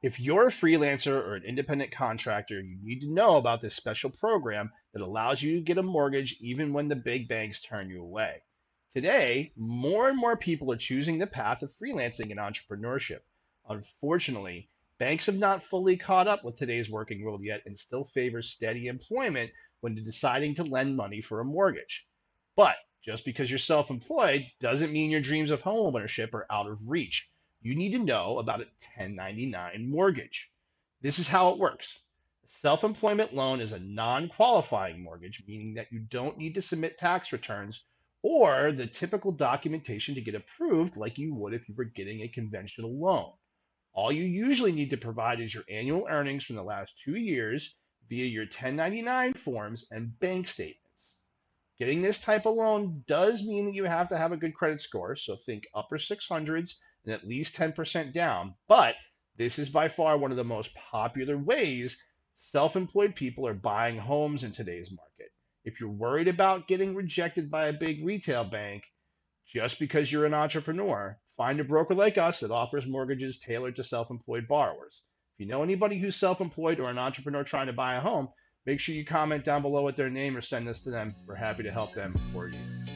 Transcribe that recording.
If you're a freelancer or an independent contractor, you need to know about this special program that allows you to get a mortgage even when the big banks turn you away. Today, more and more people are choosing the path of freelancing and entrepreneurship. Unfortunately, banks have not fully caught up with today's working world yet and still favor steady employment when deciding to lend money for a mortgage. But just because you're self employed doesn't mean your dreams of homeownership are out of reach. You need to know about a 1099 mortgage. This is how it works. A self employment loan is a non qualifying mortgage, meaning that you don't need to submit tax returns or the typical documentation to get approved like you would if you were getting a conventional loan. All you usually need to provide is your annual earnings from the last 2 years via your 1099 forms and bank statements. Getting this type of loan does mean that you have to have a good credit score, so think upper 600s and at least 10% down. But this is by far one of the most popular ways self employed people are buying homes in today's market. If you're worried about getting rejected by a big retail bank just because you're an entrepreneur, find a broker like us that offers mortgages tailored to self employed borrowers. If you know anybody who's self employed or an entrepreneur trying to buy a home, make sure you comment down below with their name or send this to them. We're happy to help them or you.